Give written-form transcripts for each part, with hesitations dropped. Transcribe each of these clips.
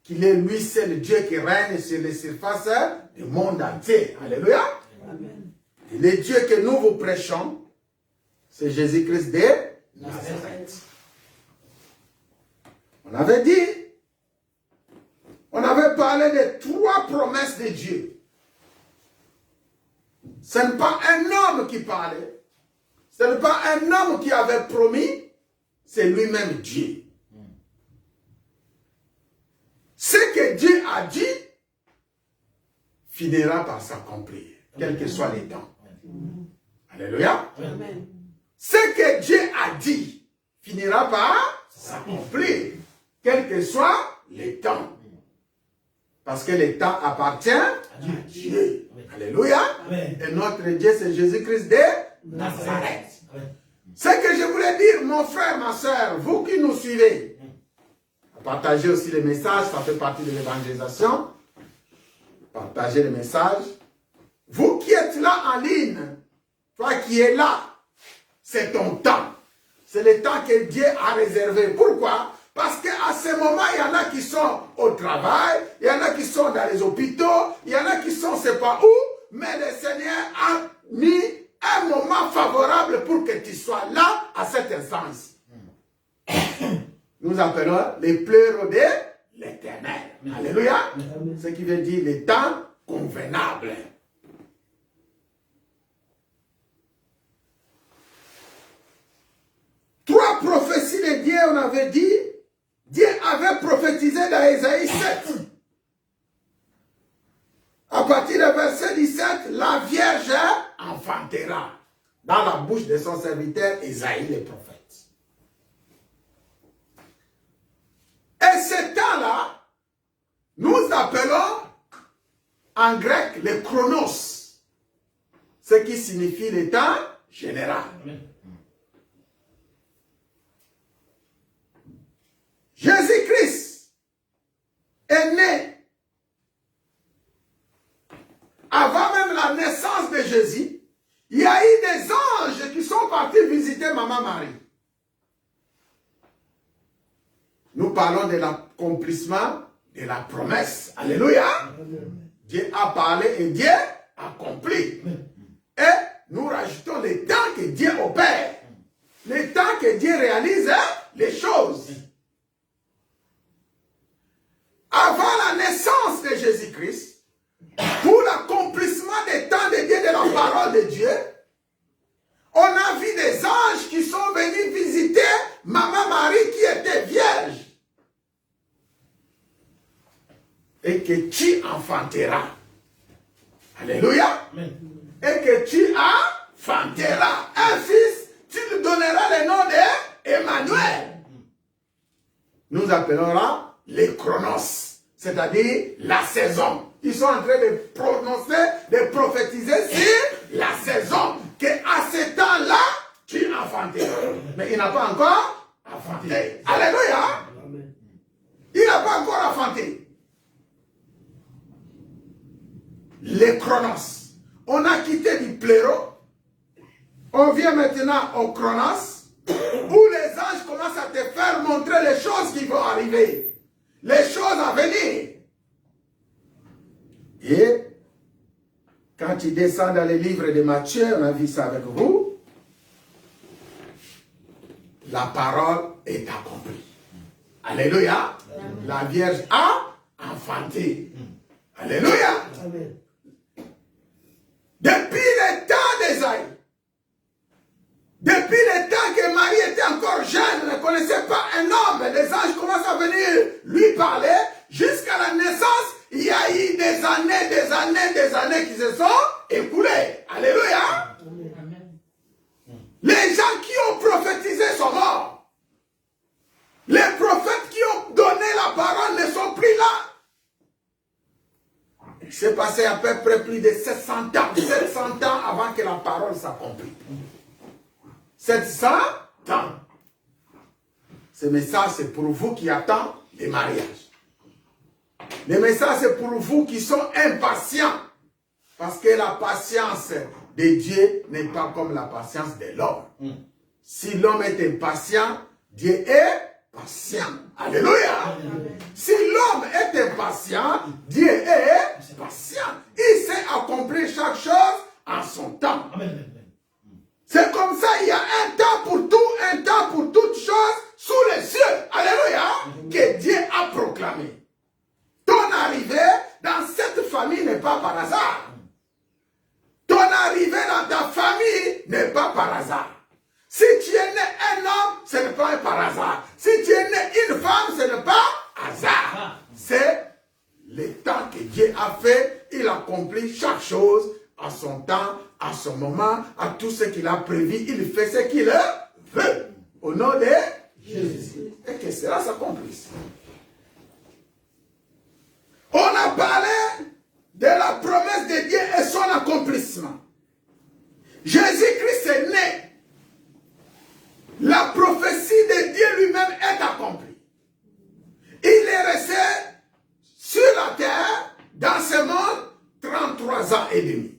qu'il est lui seul Dieu qui règne sur les surfaces du monde entier. Alléluia. Amen. Et le Dieu que nous vous prêchons, c'est Jésus-Christ de Nazareth. On avait dit, on avait parlé des 3 promesses de Dieu. Ce n'est pas un homme qui parlait, ce n'est pas un homme qui avait promis, c'est lui-même Dieu. Ce que Dieu a dit finira par s'accomplir, quel que soit les temps. Alléluia. Amen. Ce que Dieu a dit finira par s'accomplir, quel que soit les temps. Parce que le temps appartient à Dieu. Alléluia. Amen. Et notre Dieu, c'est Jésus-Christ de Nazareth. Ce que je voulais dire, mon frère, ma soeur, vous qui nous suivez, partagez aussi les messages, ça fait partie de l'évangélisation. Partagez les messages. Vous qui êtes là en ligne, toi qui es là, c'est ton temps. C'est le temps que Dieu a réservé. Pourquoi? Parce qu'à ce moment, il y en a qui sont au travail, il y en a qui sont dans les hôpitaux, il y en a qui sont, je ne sais pas où, mais le Seigneur a mis un moment favorable pour que tu sois là à cet instant. Nous appelons les pleurs de l'Éternel. Alléluia. Ce qui veut dire le temps convenable. Trois prophéties de Dieu, on avait dit, Dieu avait prophétisé dans Ésaïe 7. À partir du verset 17, la Vierge enfantera dans la bouche de son serviteur Ésaïe le prophète. Et ce temps-là, nous appelons en grec le chronos, ce qui signifie le temps général. Jésus-Christ est né avant même la naissance de Jésus. Il y a eu des anges qui sont partis visiter Maman Marie. Nous parlons de l'accomplissement de la promesse. Alléluia. Dieu a parlé et Dieu a accompli. Et nous rajoutons le temps que Dieu opère. Le temps que Dieu réalise les choses. Avant la naissance de Jésus-Christ, pour l'accomplissement des temps de Dieu, de la parole de Dieu, on a vu des anges qui sont venus visiter Maman Marie qui était vierge. Et que tu enfanteras. Alléluia. Amen. Et que tu enfanteras un fils, tu lui donneras le nom d'Emmanuel. Nous appellerons les chronos, c'est-à-dire la saison. Ils sont en train de prononcer, de prophétiser sur la saison. Qu'à ce temps-là, tu enfanteras. Mais il n'a pas encore enfanté. Alléluia. Il n'a pas encore enfanté. Les chronos. On a quitté du pléro. On vient maintenant au chronos, où les anges commencent à te faire montrer les choses qui vont arriver. Les choses à venir. Et quand tu descends dans les livres de Matthieu, on a vu ça avec vous, la parole est accomplie. Alléluia. Amen. La Vierge a enfanté. Alléluia. Amen. Depuis le temps d'Ésaïe, depuis le temps que Marie était encore jeune, ne connaissait pas un homme, les anges commencent à venir lui parler, jusqu'à la naissance, il y a eu des années qui se sont écoulées. Alléluia. Amen. Les gens qui ont prophétisé sont morts. Les prophètes qui ont donné la parole ne sont plus là. Il s'est passé à peu près plus de 700 ans avant que la parole s'accomplisse. 700 ans. Ce message, c'est pour vous qui attendez les mariages. Le message, c'est pour vous qui sont impatients. Parce que la patience de Dieu n'est pas comme la patience de l'homme. Si l'homme est impatient, Dieu est patient. Alléluia. Si l'homme est impatient, Dieu est patient. Il sait accomplir chaque chose en son temps. C'est comme ça, il y a un temps pour tout, un temps pour toutes choses sous les cieux. Alléluia. Que Dieu a proclamé. Ton arrivée dans cette famille n'est pas par hasard. Ton arrivée dans ta famille n'est pas par hasard. Si tu es né un homme, ce n'est pas par hasard. Si tu es né une femme, ce n'est pas hasard. C'est le temps que Dieu a fait. Il accomplit chaque chose à son temps, à son moment, à tout ce qu'il a prévu. Il fait ce qu'il veut. Au nom de Jésus. Et que cela s'accomplisse. On a parlé de la promesse de Dieu et son accomplissement. Jésus-Christ est né. La prophétie de Dieu lui-même est accomplie. Il est resté sur la terre, dans ce monde, 33 ans et demi.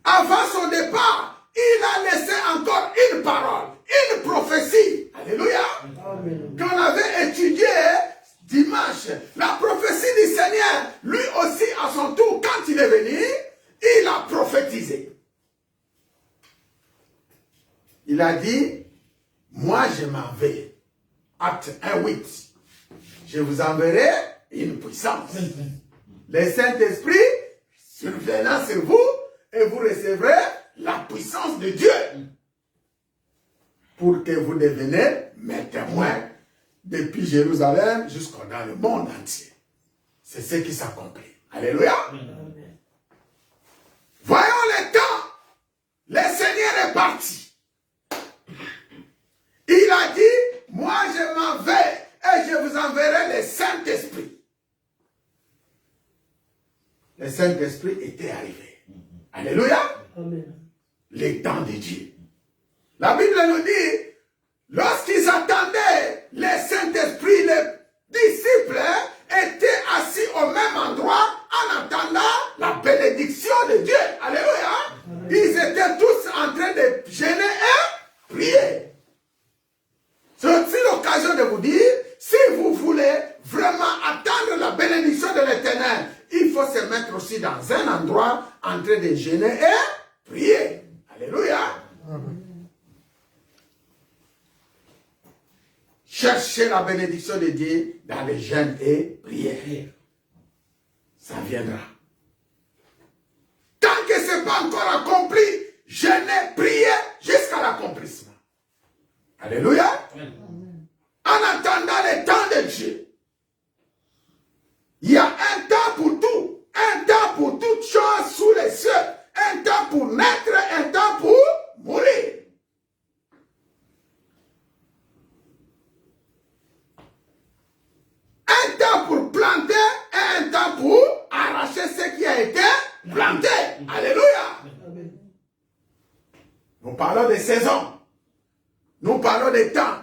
Avant son départ, il a laissé encore une parole, une prophétie. Alléluia. Qu'on avait étudié dimanche. La prophétie du Seigneur, lui aussi à son tour, quand il est venu, il a prophétisé. Il a dit, moi je m'en vais. Acte 1:8. Je vous enverrai une puissance. Le Saint-Esprit survenant sur vous et vous recevrez la puissance de Dieu. Pour que vous deveniez mes témoins depuis Jérusalem jusqu'au dans le monde entier. C'est ce qui s'accomplit. Alléluia. Voyons le temps. Le Seigneur est parti. Il a dit, moi je m'en vais et je vous enverrai le Saint-Esprit. Le Saint-Esprit était arrivé. Alléluia. Amen. Le temps de Dieu. La Bible nous dit, lorsqu'ils attendaient le Saint-Esprit, les disciples étaient assis au même endroit en attendant la bénédiction de Dieu. Alléluia. Amen. Ils étaient tous en train de jeûner et prier. C'est aussi l'occasion de vous dire, si vous voulez vraiment attendre la bénédiction de l'Éternel, il faut se mettre aussi dans un endroit en train de jeûner et prier. Alléluia. Amen. Cherchez la bénédiction de Dieu dans les jeûnes et prières. Ça viendra. Tant que ce n'est pas encore accompli, jeûnez, priez jusqu'à l'accomplissement. Alléluia. En attendant le temps de Dieu. Il y a un temps pour tout. Un temps pour toutes choses sous les cieux. Un temps pour naître, un temps pour mourir. Un temps pour planter et un temps pour arracher ce qui a été planté. Alléluia. Nous parlons des saisons. Nous parlons des temps.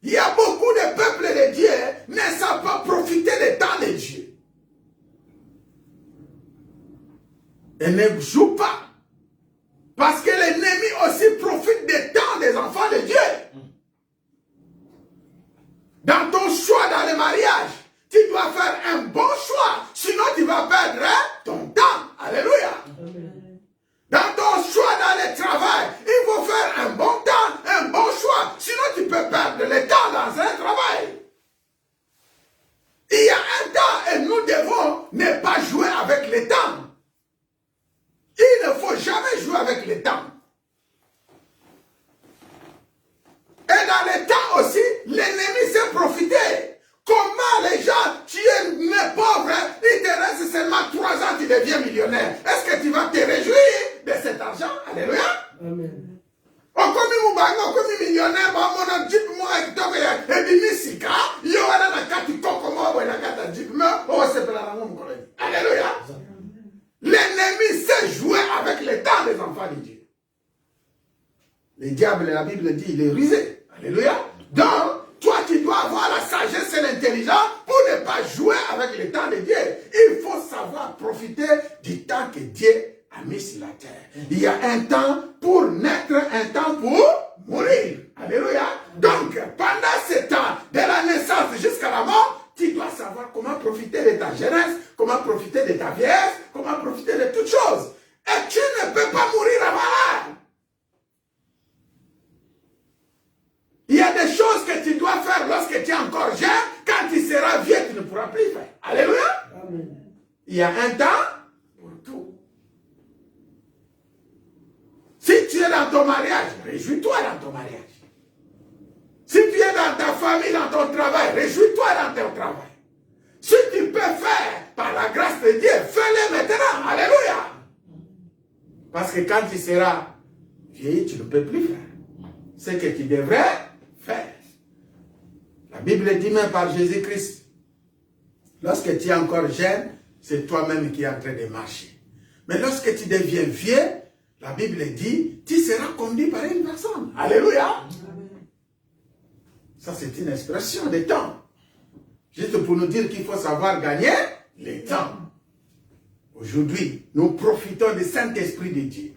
Il y a beaucoup de peuples de Dieu qui ne savent pas profiter des temps de Dieu. Et ne jouent pas. Parce que l'ennemi aussi profite des temps des enfants de Dieu. Dans ton choix dans le mariage, tu dois faire un bon choix. Sinon tu vas perdre ton temps. Alléluia. Amen. Dans ton choix dans le travail, il faut faire un bon temps, un bon choix. Sinon tu peux perdre le temps dans un travail. Il y a un temps et nous devons ne pas jouer avec le temps. Il ne faut jamais jouer avec le temps. Et dans le temps aussi, l'ennemi sait profiter. Comment les gens, tu es né pauvre, il te reste seulement 3 ans, tu deviens millionnaire. Est-ce que tu vas te réjouir de cet argent? Alléluia. Amen. Comme millionnaire, mon jeep, moi, et bimisika, yo, ala na kati koko, moi, na kata jeep, mais, oh, c'est pas la langue, alléluia. L'ennemi sait jouer avec les temps des enfants de Dieu. Le diable, la Bible dit, il est rusé. Alléluia. Donc, toi, tu dois avoir la sagesse et l'intelligence pour ne pas jouer avec le temps de Dieu. Il faut savoir profiter du temps que Dieu a mis sur la terre. Il y a un temps pour naître, un temps pour mourir. Alléluia. Donc, pendant comment profiter de ta jeunesse, comment profiter de ta vieillesse, comment profiter de toutes choses. Et tu ne peux pas mourir avant l'heure. Il y a des choses que tu dois faire lorsque tu es encore jeune. Quand tu seras vieux, tu ne pourras plus faire. Alléluia. Amen. Il y a un temps pour tout. Si tu es dans ton mariage, réjouis-toi dans ton mariage. Si tu es dans ta famille, dans ton travail, réjouis-toi dans ton travail. Si tu peux faire par la grâce de Dieu, fais-le maintenant. Alléluia. Parce que quand tu seras vieilli, tu ne peux plus faire ce que tu devrais faire. La Bible dit même par Jésus-Christ, lorsque tu es encore jeune, c'est toi-même qui es en train de marcher. Mais lorsque tu deviens vieux, la Bible dit, tu seras conduit par une personne. Alléluia. Ça, c'est une expression de temps. Juste pour nous dire qu'il faut savoir gagner le temps. Aujourd'hui, nous profitons du Saint-Esprit de Dieu.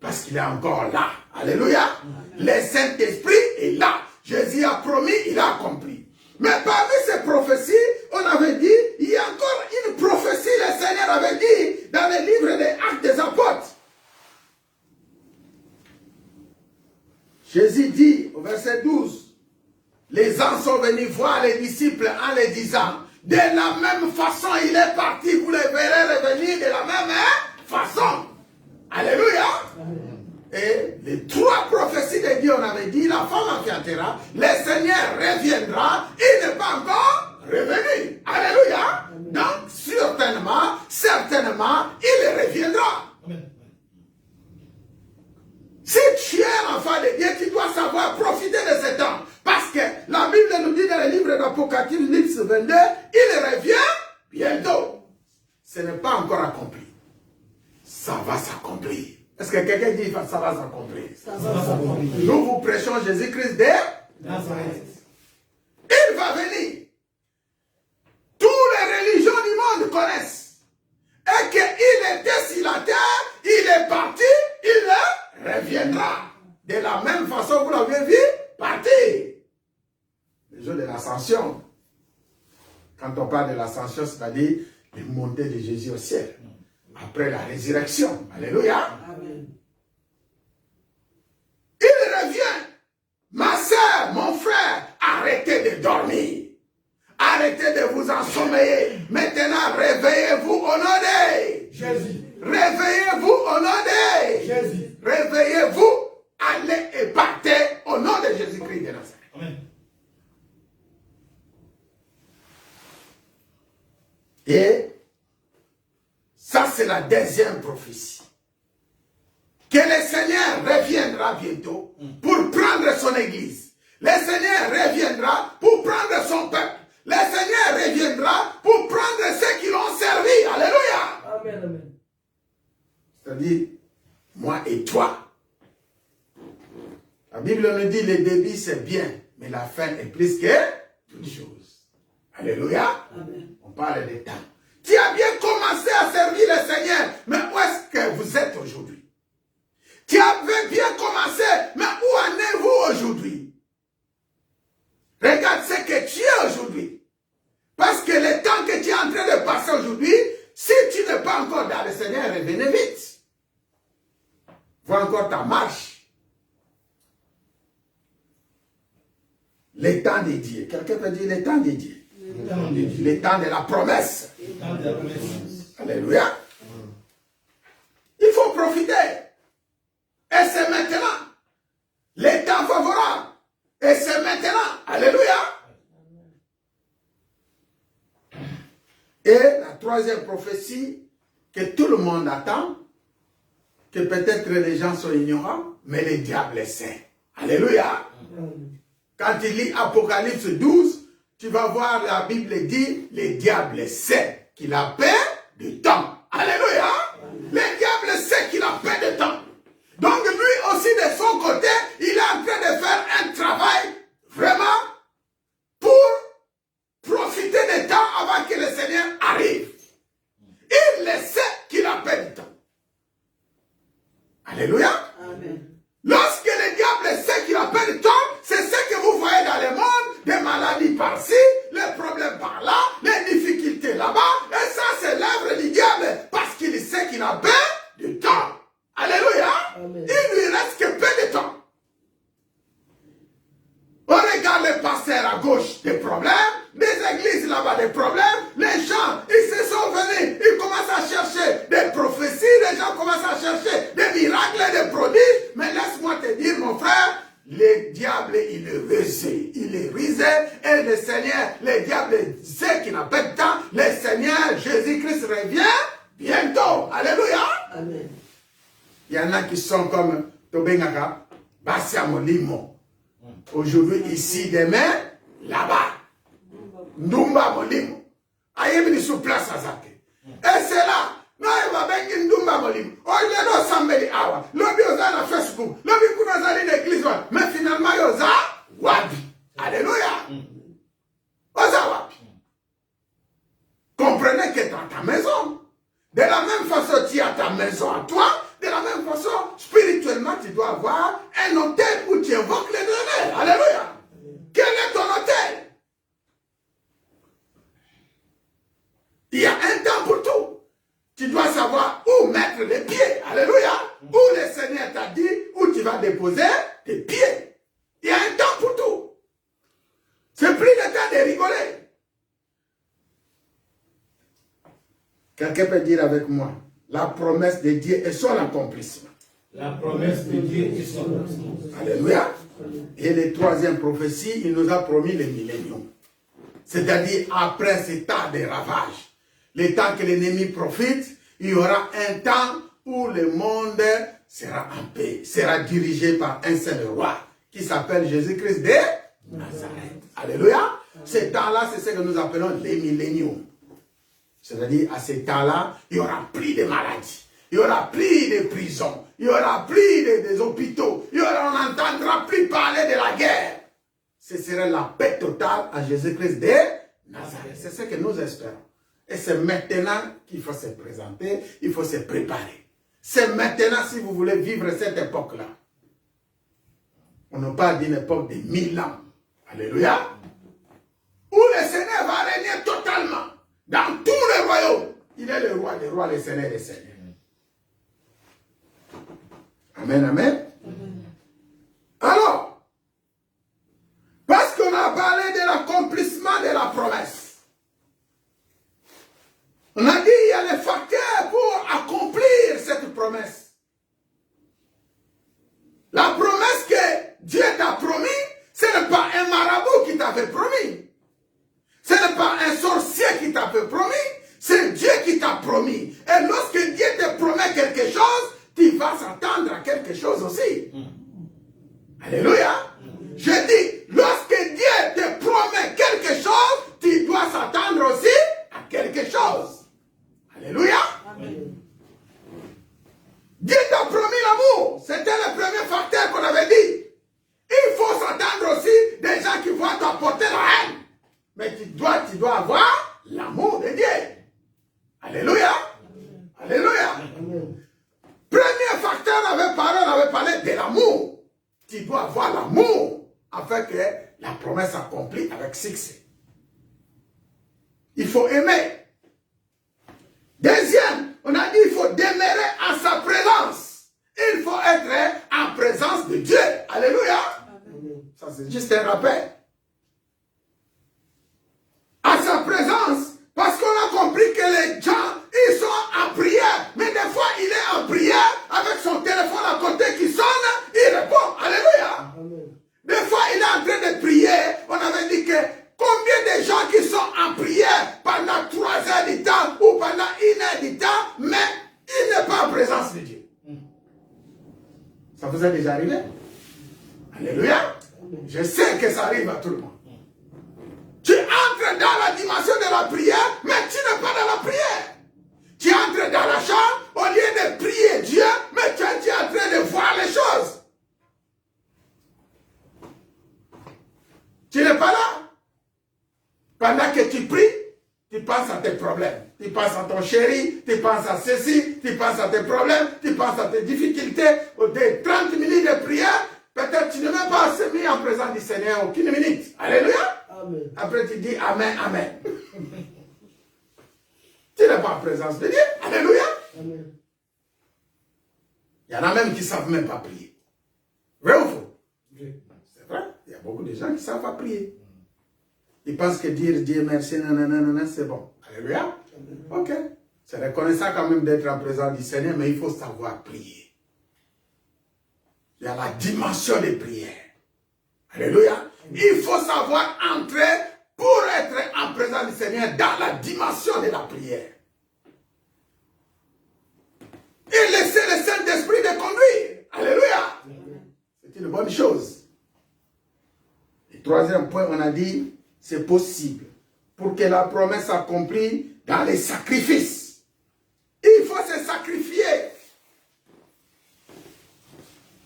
Parce qu'il est encore là. Alléluia. Le Saint-Esprit est là. Jésus a promis, il a accompli. Mais parmi ces prophéties, on avait dit, il y a encore une prophétie, le Seigneur avait dit, dans le livre des Actes des Apôtres. Jésus dit, au verset 12, les gens sont venus voir les disciples en les disant, de la même façon il est parti, vous le verrez revenir de la même façon. Alléluia. Et les trois prophéties de Dieu, on avait dit, la femme enfantera, le Seigneur reviendra, il n'est pas encore revenu. Alléluia. Donc, certainement, il reviendra. Si tu es un enfant de Dieu, tu dois savoir profiter de ce temps. Parce que la Bible nous dit dans le livre d'Apocalypse 22, il revient bientôt. Ce n'est pas encore accompli. Ça va s'accomplir. Est-ce que quelqu'un dit que ça va s'accomplir? Nous vous prêchons Jésus-Christ de Nazareth. Il va venir. Toutes les religions du monde connaissent. Et qu'il était sur la terre, il est parti, il reviendra. De la même façon, vous l'avez vu, partir. Le jour de l'ascension. Quand on parle de l'ascension, c'est-à-dire le montée de Jésus au ciel. Après la résurrection. Alléluia. Amen. Il revient. Ma soeur, mon frère, arrêtez de dormir. Arrêtez de vous ensommeiller. Maintenant, réveillez-vous au nom de Jésus. Réveillez-vous au nom de Jésus. Réveillez-vous, allez et partez au nom de Jésus-Christ de Nazareth. Amen. Et ça, c'est la deuxième prophétie. Que le Seigneur reviendra bientôt pour prendre son église. Le Seigneur reviendra pour prendre son peuple. Le Seigneur reviendra pour prendre ceux qui l'ont servi. Alléluia. Amen, amen. C'est-à-dire, moi et toi. La Bible nous dit, le début c'est bien, mais la fin est plus que toute chose. Alléluia. Amen. On parle de temps. Tu as bien commencé à servir le Seigneur, mais où est-ce que vous êtes aujourd'hui? Tu avais bien commencé, mais où en êtes-vous aujourd'hui? Regarde ce que tu es aujourd'hui. Parce que le temps que tu es en train de passer aujourd'hui, si tu n'es pas encore dans le Seigneur, revenez vite. Vois encore ta marche. Le temps de Dieu. Quelqu'un peut dire le temps de Dieu. Le temps de la promesse. Alléluia. Il faut profiter. Et c'est maintenant. Le temps favorable. Et c'est maintenant. Alléluia. Et la troisième prophétie que tout le monde attend, que peut-être les gens sont ignorants, mais le diable sait. Alléluia. Quand tu lis Apocalypse 12, tu vas voir la Bible dit, le diable sait qu'il a peur de temps. Alléluia. Le diable sait qu'il a peur de temps. Donc lui aussi de son côté, il est en train de faire un travail vraiment pour profiter du temps avant que le Seigneur arrive. Il le sait qu'il a peur du temps. Alléluia. Amen. Lorsque le diable sait qu'il a peur du temps, c'est ce que vous voyez dans le monde, des maladies par-ci, les problèmes par-là, les difficultés l'église là-bas des problèmes, les gens, ils se sont venus, ils commencent à chercher des prophéties, les gens commencent à chercher des miracles, des prodiges. Mais laisse-moi te dire, mon frère, le diable, il est rusé. Il est rusé. Et le Seigneur, le diable sait qu'il n'a pas de temps. Le Seigneur, Jésus-Christ revient bientôt. Alléluia. Amen. Il y en a qui sont comme Tobengaka, Bassia Molimo. Aujourd'hui, ici, demain, là-bas. Ndumba Molimo. Ayemini sous place à Zake. Et c'est là. Non, il va bien Ndumba Molimo. Oh, il est là, Sambeli Awa. L'objet aux na Facebook. L'objet qu'on a allé l'église. Mais finalement, il y a Wabi. Alléluia. Oza Wabi. Comprenez que dans ta maison, de la même façon, tu as ta maison à toi. De la même façon, spirituellement, tu dois avoir un hôtel où tu invoques l'Éternel. Alléluia. Quel est ton hôtel? Il y a un temps pour tout. Tu dois savoir où mettre les pieds. Alléluia. Où le Seigneur t'a dit, où tu vas déposer tes pieds. Il y a un temps pour tout. C'est plus le temps de rigoler. Quelqu'un peut dire avec moi, la promesse de Dieu est son accomplissement. La promesse de Dieu est son accomplissement. Alléluia. Et les troisième prophétie, il nous a promis le millénium. C'est-à-dire après ce temps de ravage, le temps que l'ennemi profite, il y aura un temps où le monde sera en paix, sera dirigé par un seul roi qui s'appelle Jésus-Christ de Nazareth. Alléluia. Ce temps-là, c'est ce que nous appelons les milléniums. C'est-à-dire, à ce temps-là, il y aura plus de maladies, il y aura plus de prisons, il y aura plus des hôpitaux, on n'entendra plus parler de la guerre. Ce serait la paix totale à Jésus-Christ de Nazareth. C'est ce que nous espérons. Et c'est maintenant qu'il faut se présenter, il faut se préparer. C'est maintenant si vous voulez vivre cette époque-là. On ne parle d'une époque de 1000 ans. Alléluia. Où le Seigneur va régner totalement. Dans tous les royaumes. Il est le roi des rois, le Seigneur des seigneurs. Amen, amen. Alors, parce qu'on a parlé de l'accomplissement de la promesse. On a dit il y a les facteurs pour accomplir cette promesse. La promesse que Dieu t'a promis, ce n'est pas un marabout qui t'avait promis. Ce n'est pas un sorcier qui t'a promis, c'est Dieu qui t'a promis. Et lorsque Dieu te promet quelque chose, tu vas s'attendre à quelque chose aussi. Alléluia. Je dis, lorsque Dieu te promet quelque chose, tu dois s'attendre aussi à quelque chose. Alléluia. Amen. Dieu t'a promis l'amour. C'était le premier facteur qu'on avait dit. Il faut s'attendre aussi des gens qui vont t'apporter la haine. Mais tu dois avoir l'amour de Dieu. Alléluia. Amen. Alléluia. Amen. Premier facteur, on avait parlé de l'amour. Tu dois avoir l'amour afin que la promesse s'accomplisse avec succès. Il faut aimer. Deuxième, on a dit il faut demeurer en sa présence. Il faut être en présence de Dieu. Alléluia. Amen. Ça c'est juste un rappel. À sa présence, parce qu'on a compris que les gens, ils sont en prière. Mais des fois, il est en prière avec son téléphone à côté qui sonne, il répond. Alléluia. Amen. Des fois, il est en train de prier. On avait dit que combien de gens qui sont en prière pendant 3 heures du temps ou pendant 1 heure du temps, mais il n'est pas en présence de Dieu. Ça vous est déjà arrivé? Alléluia. Je sais que ça arrive à tout le monde. Tu entres dans la dimension de la prière, mais tu n'es pas dans la prière. Tu entres dans la chambre, au lieu de prier Dieu, mais tu es en train de voir les choses. Tu n'es pas là. Pendant que tu pries, tu penses à tes problèmes. Tu penses à ton chéri, tu penses à ceci, tu penses à tes problèmes, tu penses à tes difficultés. Des 30 minutes de prière, peut-être tu ne mets pas assez mis en présence du Seigneur aucune minute. Alléluia. Amen. Après tu dis Amen, Amen. Tu n'es pas en présence de Dieu. Alléluia. Amen. Il y en a même qui ne savent même pas prier. Vrai ou faux? C'est vrai. Il y a beaucoup de gens qui ne savent pas prier. Ils pensent que dire Dieu merci, nanana, c'est bon. Alléluia. Ok. C'est reconnaissant quand même d'être en présence du Seigneur, mais il faut savoir prier. Il y a la dimension des prières. Alléluia. Il faut savoir entrer pour être en présence du Seigneur dans la dimension de la prière. Et laisser le Saint-Esprit de conduire. Alléluia. C'est une bonne chose. Le troisième point, on a dit, c'est possible. Pour que la promesse s'accomplisse dans les sacrifices. Il faut se sacrifier.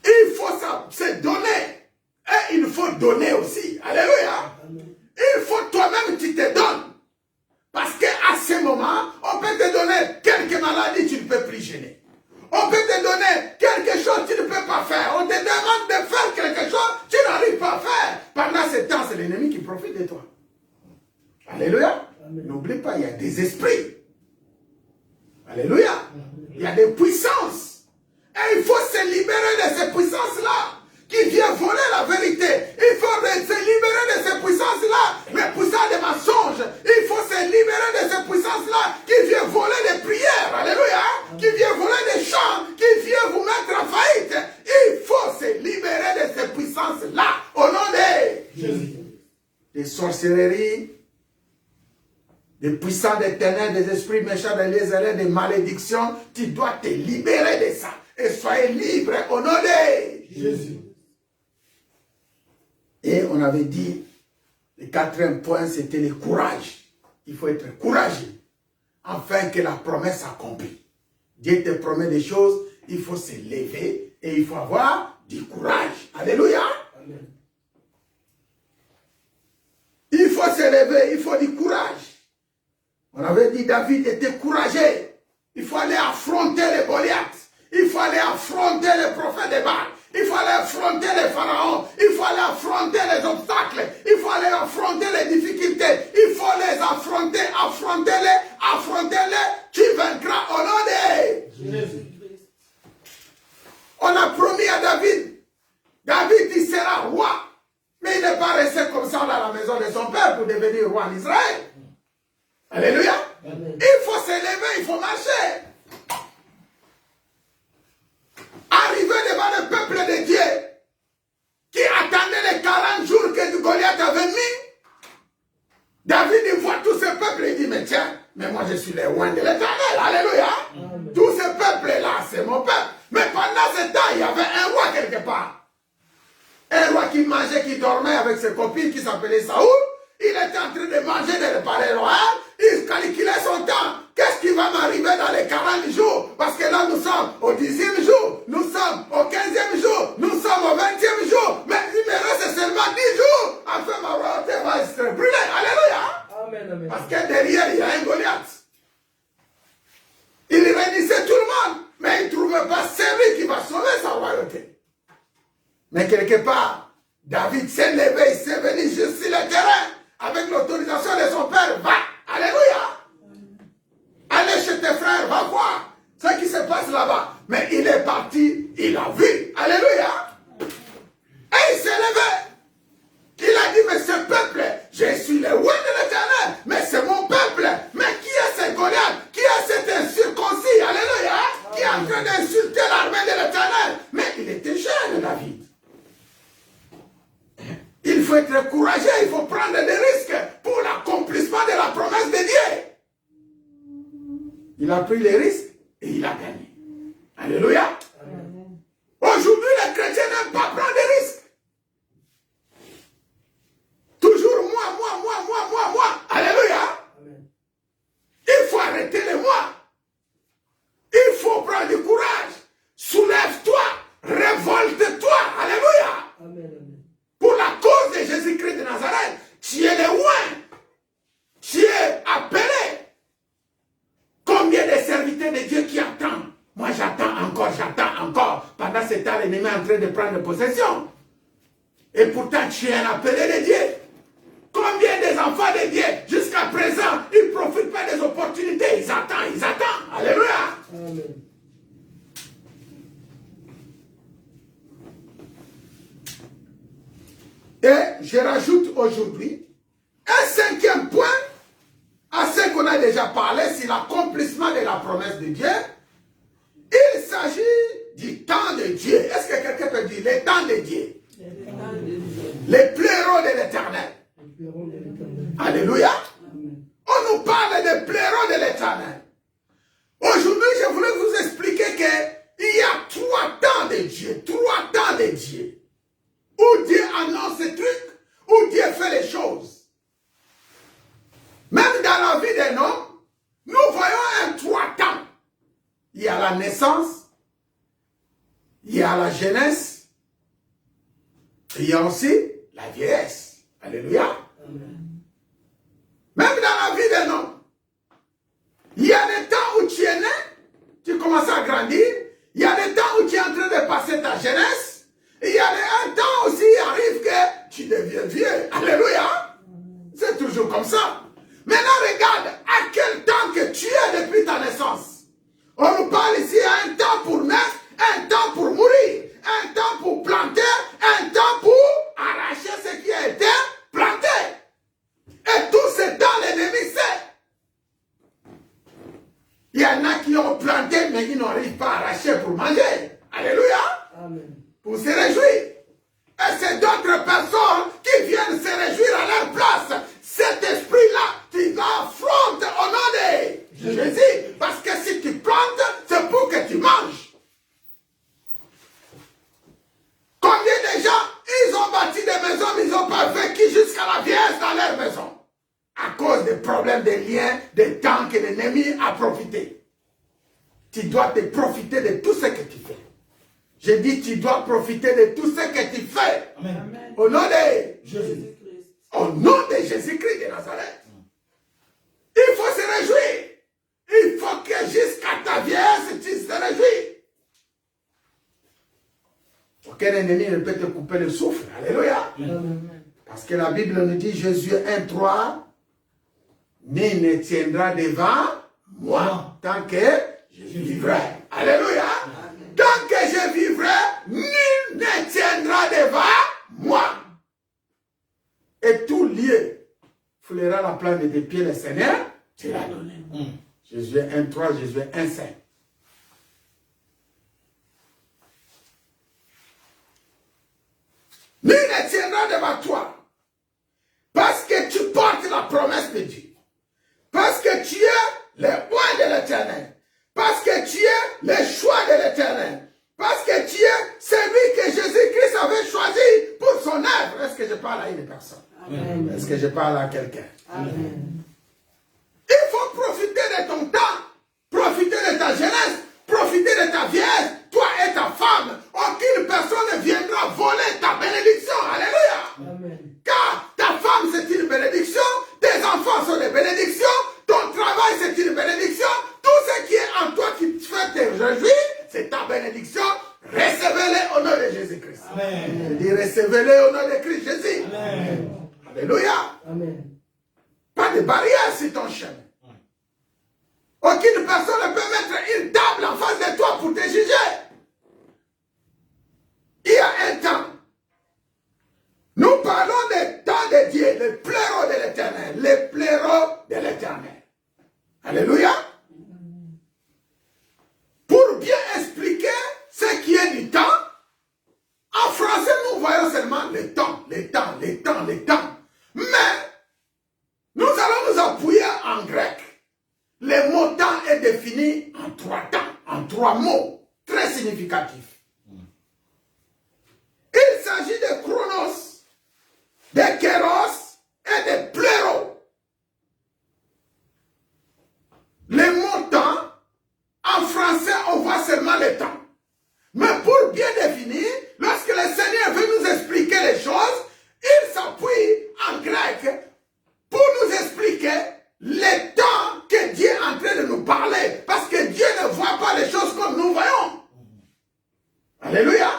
Il faut se donner. Et il faut donner aussi. Alléluia. Il faut toi-même tu te donnes. Parce qu'à ce moment, on peut te donner quelques maladies, tu ne peux plus gêner. On peut te donner quelque chose que tu ne peux pas faire. On te demande de faire quelque chose que tu n'arrives pas à faire. Pendant ce temps, c'est l'ennemi qui profite de toi. Alléluia. N'oublie pas, il y a des esprits. Alléluia. Il y a des puissances. Et il faut se libérer de ces puissances-là qui viennent voler la vérité. Il faut se libérer de ces puissances-là, les puissances des mensonges. Il faut se libérer de ces puissances-là qui viennent voler des prières. Alléluia. Qui viennent voler des chants, qui viennent vous mettre en faillite. Il faut se libérer de ces puissances-là au nom de Jésus. Des sorcelleries, des puissants des ténèbres, des esprits méchants, des lézards, des malédictions. Tu dois te libérer de ça. Et soyez libres au nom de Jésus. Et on avait dit, le quatrième point, c'était le courage. Il faut être courageux, afin que la promesse s'accomplisse. Dieu te promet des choses, il faut se lever et il faut avoir du courage. Alléluia. Amen. Il faut se lever, il faut du courage. On avait dit David était courageux. Il faut aller affronter les Goliaths. Il faut aller affronter les prophètes de Baal. Il faut aller affronter les pharaons. Il faut aller affronter les obstacles. Il faut aller affronter les difficultés. Il faut les affronter, affrontez-les. Tu vaincras au nom de Jésus. On a promis à David. David, il sera roi. Mais il n'est pas resté comme ça dans la maison de son père pour devenir roi en Israël. Alléluia. Amen. Il faut se lever, il faut marcher. Arriver devant le peuple de Dieu qui attendait les 40 jours que Goliath avait mis. David, il voit tout ce peuple, il dit, mais tiens, mais moi je suis le roi de l'Éternel. Alléluia. Amen. Tout ce peuple-là, c'est mon peuple. Mais pendant ce temps, il y avait un roi quelque part. Un roi qui mangeait, qui dormait avec ses copines, qui s'appelait Saoul. Il était en train de manger dans le palais royal. Il calculait son temps. Qu'est-ce qui va m'arriver dans les 40 jours? Parce que là, nous sommes au 10e jour. Nous sommes au 15e jour. Nous sommes au 20e jour. Mais il me reste seulement 10 jours. Enfin, ma royauté va se brûler. Alléluia. Amen, amen. Parce que derrière, il y a un Goliath. Il réunissait tout le monde. Mais il ne trouvait pas celui qui va sauver sa royauté. Mais quelque part, David s'est levé. Il s'est venu juste sur le terrain. Avec l'autorisation de son père, va. Alléluia. Allez chez tes frères, va voir ce qui se passe là-bas. Mais il est parti, il a vu. Alléluia. Et il s'est levé. Il a dit, mais ce peuple, je suis le roi de l'Éternel. Mais c'est mon peuple. Mais qui est ce Goliath? Qui est cet incirconcis? Alléluia. Qui est en train d'insulter l'armée de l'Éternel? Mais il était jeune, David. Il faut être courageux, il faut prendre des risques pour l'accomplissement de la promesse de Dieu. Il a pris les risques et il a gagné. Alléluia. Aujourd'hui, les chrétiens n'aiment pas prendre des risques. Toujours moi. Alléluia. Il faut arrêter les moi. Il faut prendre du courage. Soulève-toi. Révolte-toi. Alléluia. Amen. Pour la cause de Jésus-Christ de Nazareth, tu es le roi. Tu es appelé. Combien de serviteurs de Dieu qui attendent? Moi, j'attends encore. Pendant ce temps, l'ennemi est en train de prendre possession. Et pourtant, tu es un appelé de Dieu. Combien des enfants de Dieu, jusqu'à présent, ils ne profitent pas des opportunités. Ils attendent. Alléluia. Amen. Et je rajoute aujourd'hui, un cinquième point, à ce qu'on a déjà parlé, c'est l'accomplissement de la promesse de Dieu. Il s'agit du temps de Dieu. Est-ce que quelqu'un peut dire le temps de Dieu? Les blaireaux de l'Éternel. Alléluia. On nous parle des blaireaux de l'Éternel. Aujourd'hui, je voulais vous expliquer qu'il y a 3 temps de Dieu. 3 temps de Dieu. Où Dieu annonce ces trucs, où Dieu fait les choses. Même dans la vie d'un homme, nous voyons 3 temps. Il y a la naissance, il y a la jeunesse, et il y a aussi la vieillesse. Alléluia. Amen. Même dans la vie d'un homme, il y a des temps où tu es né, tu commences à grandir, il y a des temps où tu es en train de passer ta jeunesse, et il y a un temps aussi, il arrive que tu deviens vieux. Alléluia. C'est toujours comme ça. Maintenant, regarde à quel temps que tu es depuis ta naissance. On nous parle ici à un temps pour naître, un temps pour mourir, un temps pour planter, un temps pour arracher ce qui a été planté. Et tout ce temps, l'ennemi sait. Il y en a qui ont planté, mais ils n'arrivent pas à arracher pour manger. Alléluia. Amen. Pour se réjouir. Et c'est d'autres personnes qui viennent se réjouir à leur place. Cet esprit-là, tu l'affrontes au nom de Jésus. Parce que si tu plantes, c'est pour que tu manges. Combien de gens, ils ont bâti des maisons, mais ils n'ont pas vécu jusqu'à la vieillesse dans leur maison. À cause des problèmes de liens, des temps que l'ennemi a profité. Tu dois te profiter de tout ce que tu fais. Je dis, tu dois profiter de tout ce que tu fais. Amen. Au nom de Jésus-Christ. Au nom de Jésus-Christ de Nazareth. Il faut se réjouir. Il faut que jusqu'à ta vieillesse, tu te réjouis. Aucun ennemi ne peut te couper le souffle. Alléluia. Amen. Parce que la Bible nous dit, Jésus 1:3, nul ne tiendra devant moi tant que je vivrai. Alléluia. Amen. Tant que je vivrai, nul ne tiendra devant moi. Et tout lieu foulera la plante de tes pieds, le Seigneur, tu l'as donné. Jésus 1:3, Jésus 1:5. Nul ne tiendra devant toi. Parce que tu portes la promesse de Dieu. Parce que tu es le roi de l'Éternel. Parce que tu es le choix de l'Éternel. Parce que tu es celui que Jésus-Christ avait choisi pour son œuvre. Est-ce que je parle à une personne? Amen. Est-ce que je parle à quelqu'un? Amen. Il faut profiter de ton temps. Profiter de ta jeunesse. Profiter de ta vieillesse. Toi et ta femme. Aucune personne ne viendra voler ta bénédiction. Alléluia. Amen. Car ta femme c'est une bénédiction. Tes enfants sont des bénédictions. Ton travail c'est une bénédiction. Tout ce qui est en toi qui te fait te réjouir, c'est ta bénédiction. Recevez-les au nom de Jésus-Christ. Amen. Je dis recevez-les au nom de Christ Jésus. Amen. Alléluia. Amen. Pas de barrière sur ton chemin. Aucune personne ne peut mettre une table en face de toi pour te juger. Il y a un temps. Nous parlons des temps de Dieu, les blaireaux de l'Éternel. Les blaireaux de l'Éternel. Alléluia. Pour bien expliquer ce qui est du temps, en français, nous voyons seulement le temps, le temps, le temps, le temps. Mais, nous allons nous appuyer en grec. Le mot temps est défini en 3 temps, en 3 mots très significatifs. Il s'agit de chronos, de kéros et de pléros. Le mot temps, en français, on voit seulement le temps. Mais pour bien définir, lorsque le Seigneur veut nous expliquer les choses, il s'appuie en grec pour nous expliquer le temps que Dieu est en train de nous parler. Parce que Dieu ne voit pas les choses comme nous voyons. Alléluia.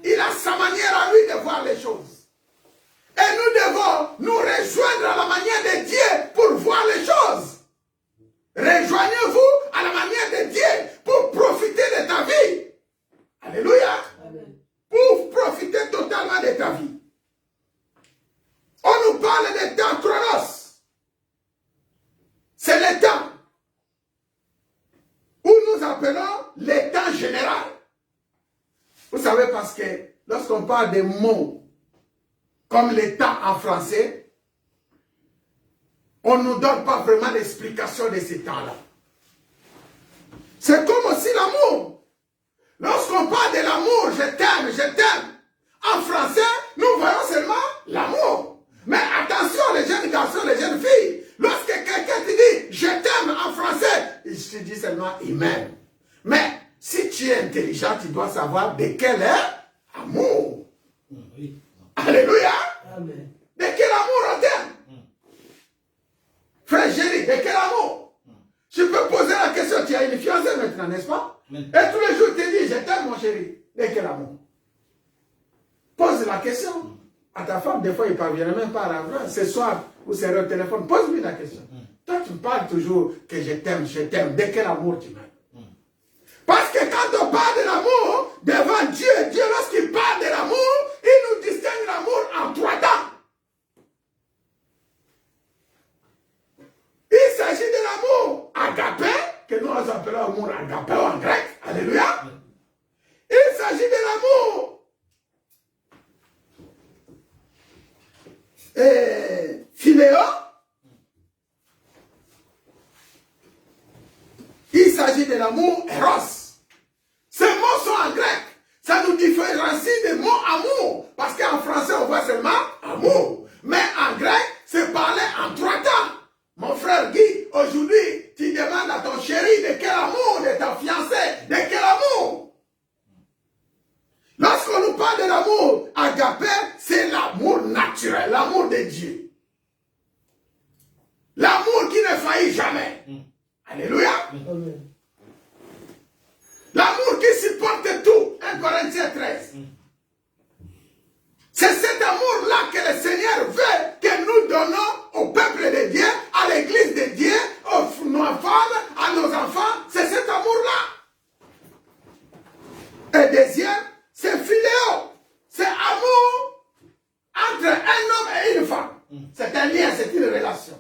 Il a sa manière à lui de voir les choses. Et nous devons nous rejoindre à la manière de Dieu pour voir les choses. Rejoignez-vous à la manière de Dieu pour profiter de ta vie. Alléluia. Amen. Pour profiter totalement de ta vie. On nous parle de temps chronos. appelons les temps général. Vous savez, parce que lorsqu'on parle des mots comme les temps en français, on ne nous donne pas vraiment l'explication de ces temps-là. C'est comme aussi l'amour. Lorsqu'on parle de l'amour, je t'aime. En français, nous voyons seulement l'amour. Mais attention, les jeunes garçons, les jeunes filles, lorsque quelqu'un te dit je t'aime en français, il te dit seulement il m'aime. Mais si tu es intelligent, tu dois savoir de quel est amour. Oui. Alléluia. Amen. De quel amour on t'aime? Frère Géry, de quel amour? Je peux poser la question, tu as une fiancée maintenant, n'est-ce pas? Et tous les jours, tu te dis, je t'aime mon chéri. De quel amour? Pose la question à ta femme, des fois il ne parvient même pas à la voir. Ce soir, vous serez au téléphone, pose-lui la question. Toi, tu me parles toujours que je t'aime. De quel amour tu m'aimes? Parce que quand on parle de l'amour, devant Dieu, Dieu, lorsqu'il parle de l'amour, il nous distingue l'amour en 3 temps. Il s'agit de l'amour agapé, que nous appelons l'amour agapé en grec. Alléluia. Il s'agit de l'amour philéo. Il s'agit de l'amour eros. Ces mots sont en grec. Ça nous différencie des mots amour. Parce qu'en français, on voit seulement amour. Mais en grec, c'est parlé en 3 temps. Mon frère Guy, aujourd'hui, tu demandes à ton chéri de quel amour, de ta fiancée, de quel amour. Lorsqu'on nous parle de l'amour agapé, c'est l'amour naturel, l'amour de Dieu. L'amour qui ne faillit jamais. Alléluia. L'amour qui supporte tout. 1 Corinthiens 13. C'est cet amour-là que le Seigneur veut que nous donnons au peuple de Dieu, à l'église de Dieu, aux nos femmes, à nos enfants. C'est cet amour-là. Et deuxième, c'est philéo. C'est amour entre un homme et une femme. C'est un lien, c'est une relation.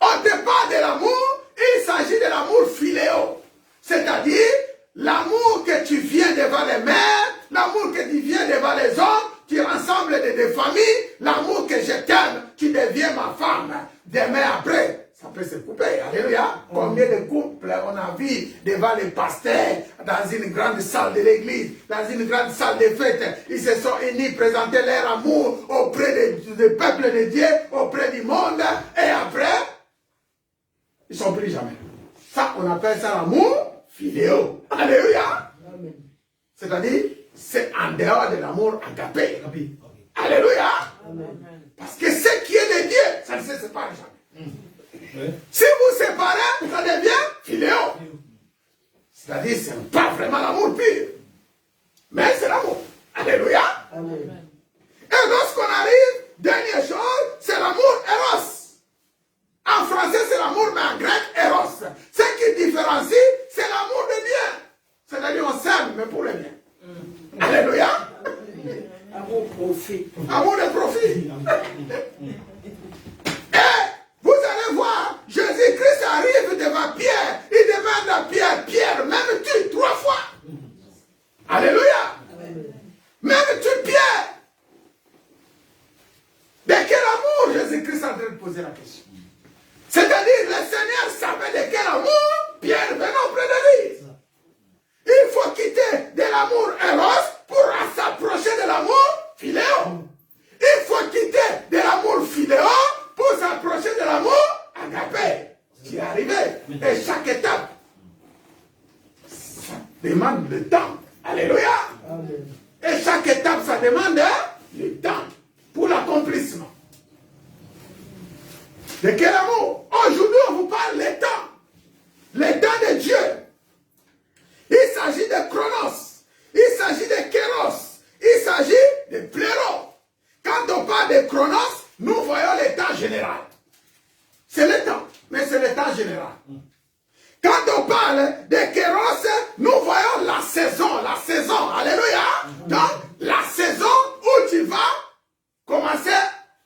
Au départ de l'amour, il s'agit de l'amour philéo. C'est-à-dire l'amour que tu viens devant les mères, l'amour que tu viens devant les hommes, tu rassembles des familles, l'amour que je t'aime, tu deviens ma femme. Demain après, ça peut se couper. Alléluia. Combien de couples on a vu devant les pasteurs, dans une grande salle de l'église, dans une grande salle de fête, ils se sont unis, présenter leur amour auprès du peuple de Dieu, auprès du monde, et après, ils ne sont plus jamais. Ça, on appelle ça l'amour philéo. Alléluia. C'est-à-dire, c'est en dehors de l'amour agapé. Alléluia. Amen. Parce que ce qui est de Dieu, ça ne se sépare jamais. Si vous séparez, ça devient philéo. C'est-à-dire, ce n'est pas vraiment l'amour pur. Mais c'est l'amour. Alléluia. Amen. Et lorsqu'on arrive, dernière chose, c'est l'amour eros. En français, c'est l'amour, mais en grec, eros. Ce qui différencie, c'est l'amour de bien. C'est-à-dire, on s'aime, mais pour le bien. Alléluia. Amour profit. Amour de profit. Et vous allez voir, Jésus-Christ arrive devant Pierre. Il demande à Pierre, Pierre, m'aimes-tu 3 fois? Alléluia. M'aimes-tu Pierre? De quel amour Jésus-Christ est en train de poser la question? C'est-à-dire, le Seigneur savait de quel amour Pierre venait auprès de lui. Il faut quitter de l'amour eros pour s'approcher de l'amour philéo. Il faut quitter de l'amour philéo pour s'approcher de l'amour agapé. Tu es arrivé. Et chaque étape, ça demande le temps. Alléluia. Amen. Et chaque étape, ça demande le temps pour l'accomplissement. De quel amour? Aujourd'hui, on vous parle des temps. Les temps de Dieu. Il s'agit de chronos. Il s'agit de kéros. Il s'agit de pléro. Quand on parle de chronos, nous voyons le temps général. C'est le temps, mais c'est le temps général. Quand on parle de kéros, nous voyons la saison. La saison. Alléluia. Donc, la saison où tu vas commencer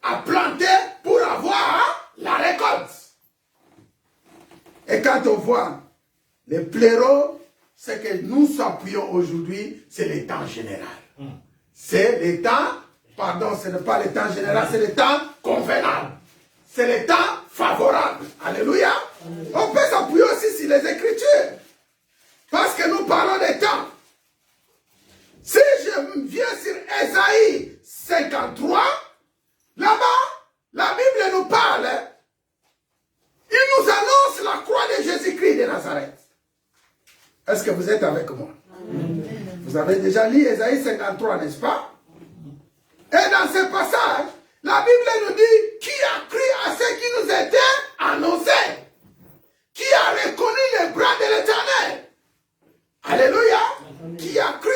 à planter pour avoir la récolte. Et quand on voit Le pléro, ce que nous appuyons aujourd'hui, c'est le temps général. C'est le temps, pardon, ce n'est pas le temps général, c'est le temps convenable. C'est le temps favorable. Alléluia. On peut s'appuyer aussi sur les Écritures. Parce que nous parlons des temps. Si je viens sur Ésaïe 53, là-bas, la Bible nous parle. Il nous annonce la croix de Jésus-Christ de Nazareth. Est-ce que vous êtes avec moi? Amen. Vous avez déjà lu Ésaïe 53, n'est-ce pas? Et dans ce passage, la Bible nous dit qui a cru à ce qui nous était annoncé? Qui a reconnu les bras de l'Éternel? Alléluia. Qui a cru?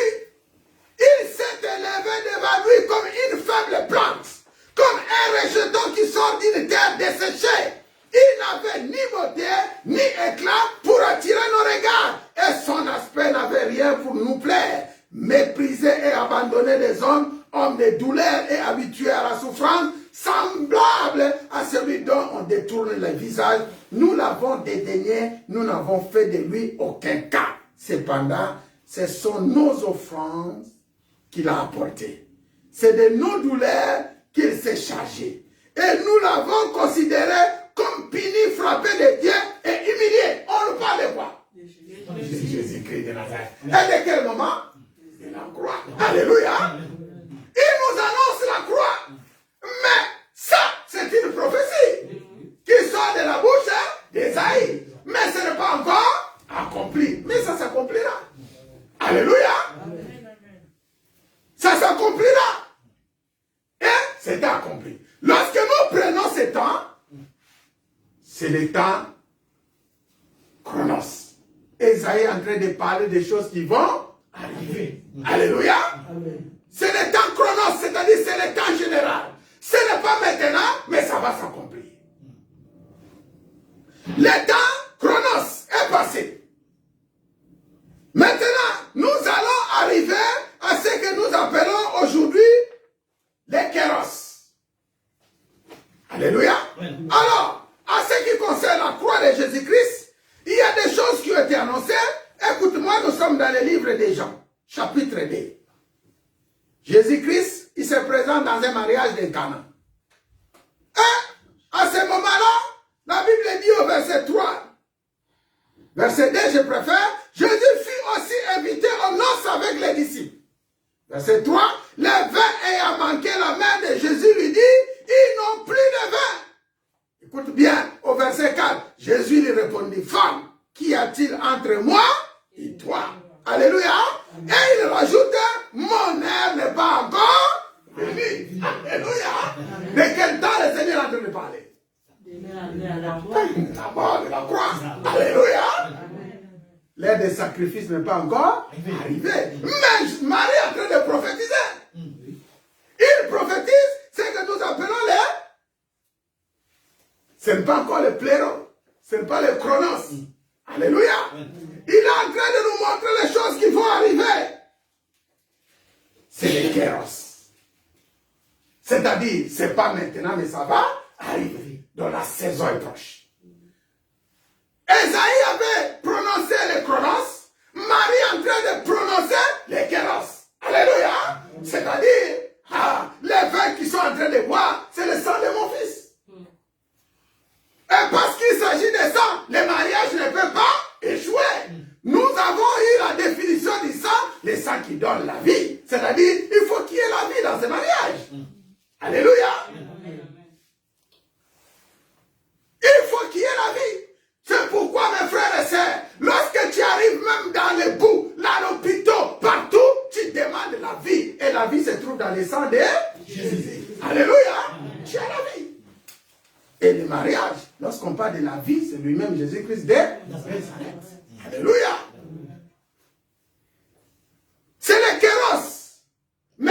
Il s'est élevé devant lui comme une faible plante, comme un rejeton qui sort d'une terre desséchée. Il n'avait ni beauté, ni éclat pour attirer nos regards. Et son aspect n'avait rien pour nous plaire. Méprisé et abandonné des hommes, homme de douleur et habitué à la souffrance, semblable à celui dont on détourne le visage. Nous l'avons dédaigné, nous n'avons fait de lui aucun cas. Cependant, ce sont nos offranses qu'il a apportées. C'est de nos douleurs qu'il s'est chargé. Et nous l'avons considéré comme puni, frappé de Dieu et humilié. On nous parle de quoi? Jésus-Christ de Nazareth. Et de quel moment? De la croix. Alléluia. Il nous annonce la croix. Mais ça, c'est une prophétie qui sort de la bouche d'Ésaïe. Mais ce n'est pas encore accompli. Mais ça s'accomplira. Alléluia. Ça s'accomplira. Et c'est accompli. Lorsque nous prenons ce temps, c'est le temps chronos. Ésaïe est en train de parler des choses qui vont arriver. Alléluia. C'est le temps chronos, c'est-à-dire c'est le temps général. Ce n'est pas maintenant, mais ça va s'accomplir. Le temps chronos est passé. Maintenant, nous allons arriver à ce que nous appelons aujourd'hui les kéros. Alléluia. Alors, à ce qui concerne la croix de Jésus-Christ, il y a des choses qui ont été annoncées. Écoute-moi, nous sommes dans le livre des Jean, chapitre 2. Jésus-Christ, il se présente dans un mariage de Cana. Et à ce moment-là, la Bible dit au verset 3, verset 2, je préfère, Jésus fut aussi invité aux noces avec les disciples. Verset 3, le vin ayant manqué, la mère de Jésus lui dit, ils n'ont plus de vin. Écoute bien, au verset 4, Jésus lui répondit, femme, qu'y a-t-il entre moi et toi? Alléluia. Et il rajoute, mon heure n'est pas encore venue. Alléluia. De quel temps le Seigneur est en train de parler? La mort de la croix. Alléluia. L'heure des sacrifices n'est pas encore arrivée. Mais Marie est en train de prophétiser. Il prophétise ce que nous appelons les... Ce n'est pas encore le pléron. Ce n'est pas le chronos. Alléluia. Il est en train de nous montrer les choses qui vont arriver. C'est les kéros. C'est-à-dire, ce n'est pas maintenant, mais ça va arriver. Donc la saison est proche. Ésaïe avait prononcé les chronos. Marie est en train de prononcer les kéros. Alléluia. C'est-à-dire, les vins qui sont en train de boire, c'est le sang de mon fils. Et parce qu'il s'agit de sang, le mariage ne peut pas échouer. Nous avons eu la définition du sang, le sang qui donne la vie. C'est-à-dire, il faut qu'il y ait la vie dans ce mariage. Alléluia. Il faut qu'il y ait la vie. C'est pourquoi, mes frères et sœurs, lorsque tu arrives même dans les bouts, dans l'hôpital, partout, tu demandes la vie. Et la vie se trouve dans le sang de Jésus. Alléluia. Tu as la vie. Et le mariage, lorsqu'on parle de la vie, c'est lui-même Jésus-Christ de Nazareth. Alléluia. C'est le kéros. Mais,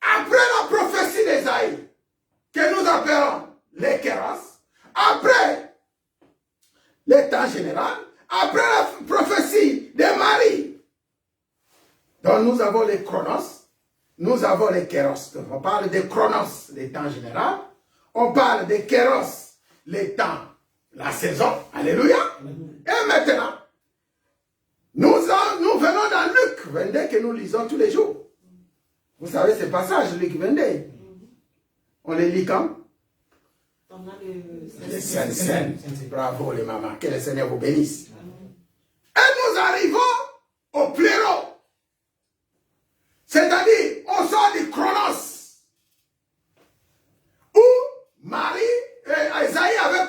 après la prophétie d'Ésaïe, que nous appelons les kéros, après le temps général, après la prophétie de Marie, donc nous avons les chronos, nous avons les kéros. Donc on parle des chronos, les temps général. On parle des kéros, les temps, la saison. Alléluia. Et maintenant, Nous venons dans Luc 22 que nous lisons tous les jours. Vous savez ce passage, Luc 22. On les lit quand? Les Saintes. Bravo les mamans. Que le Seigneur vous bénisse. Et nous arrivons au pléro. C'est-à-dire, on sort du Chronos. Où Marie et Isaïe avaient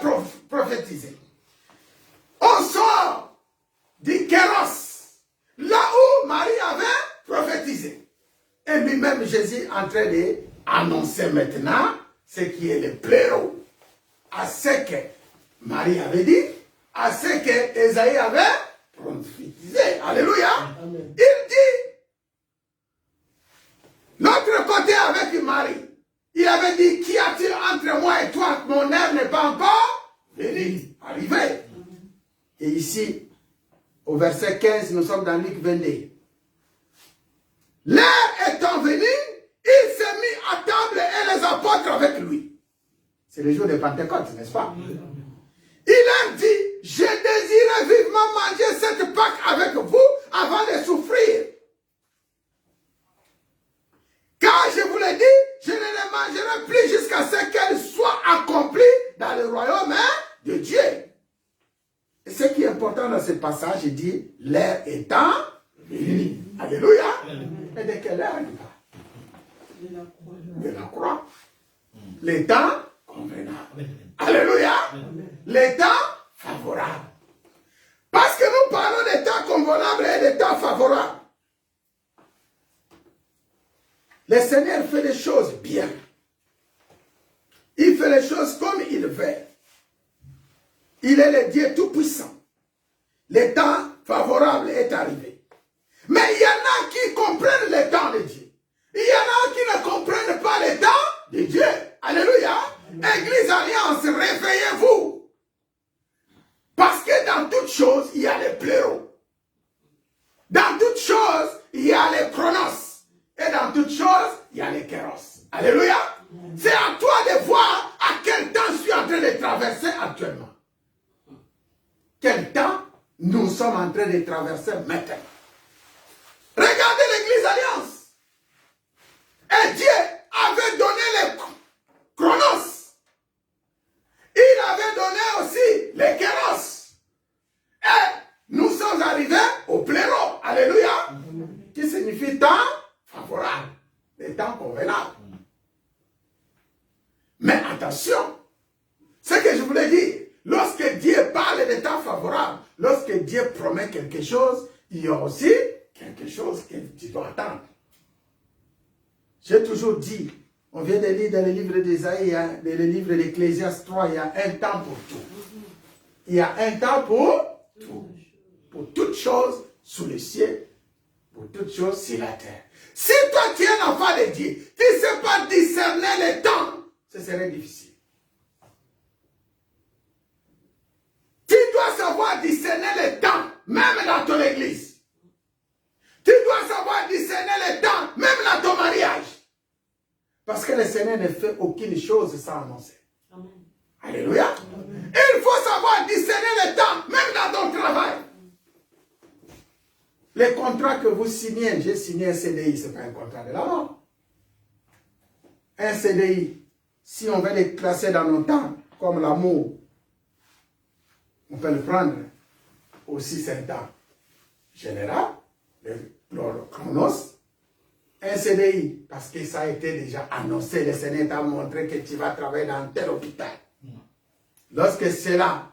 prophétisé. On sort du Kéros. Là où Marie avait prophétisé. Et lui-même, Jésus est en train d'annoncer maintenant ce qui est le pléro. À ce que Marie avait dit, à ce que Isaïe avait prophétisé. Alléluia. Amen. Il dit, l'autre côté avec Marie, il avait dit, qu'y a-t-il entre moi et toi? Mon heure n'est pas encore venue, arrivé. Et ici, au verset 15, nous sommes dans Luc 22. L'heure étant venue, il s'est mis à table et les apôtres avec lui. C'est le jour de Pentecôte, n'est-ce pas? Il leur dit, je désirais vivement manger cette Pâque avec vous avant de souffrir. Car je vous l'ai dit, je ne les mangerai plus jusqu'à ce qu'elles soient accomplies dans le royaume de Dieu. Et ce qui est important dans ce passage, il dit, l'heure étant venue. Alléluia. Et de quelle heure il parle? De la croix. Le temps convenable. Alléluia. Le temps favorable. Parce que nous parlons des temps convenables et des temps favorables. Le Seigneur fait les choses bien. Il fait les choses comme il veut. Il est le Dieu Tout-Puissant. Le temps favorable est arrivé. Mais il y en a qui comprennent le temps de Dieu. Il y en a qui ne comprennent pas le temps de Dieu. Alléluia. Église Alliance, réveillez-vous. Parce que dans toutes choses, il y a les pléros. Dans toutes choses, il y a les chronos. Et dans toutes choses, il y a les kéros. Alléluia. C'est à toi de voir à quel temps je suis en train de traverser actuellement. Quel temps nous sommes en train de traverser maintenant. Regardez l'église Alliance. Et Dieu avait donné les chronos. Il avait donné aussi les kéros. Et nous sommes arrivés au pléro. Alléluia. Qui signifie temps favorable. Les temps convenables. Mais attention. Ce que je voulais dire. Lorsque Dieu parle de temps favorable. Lorsque Dieu promet quelque chose. Il y a aussi quelque chose que tu dois attendre. J'ai toujours dit, on vient de lire dans le livre d'Ésaïe, dans le livre d'Ecclésiaste 3, il y a un temps pour tout. Il y a un temps pour tout. Pour toutes choses sous le ciel, pour toutes choses sur la terre. Si toi tu es un enfant de Dieu, tu ne sais pas discerner les temps, ce serait difficile. Tu dois savoir discerner les temps, même dans ton église. Tu dois savoir discerner les temps, même dans ton mariage. Parce que le Seigneur ne fait aucune chose sans annoncer. Amen. Alléluia. Amen. Il faut savoir discerner les temps, même dans ton travail. Les contrats que vous signez, j'ai signé un CDI, ce n'est pas un contrat de la mort. Un CDI, si on veut le classer dans nos temps, comme l'amour, on peut le prendre aussi 5 ans général, le chronos, un CDI, parce que ça a été déjà annoncé, le Seigneur t'a montré que tu vas travailler dans tel hôpital. Lorsque c'est là,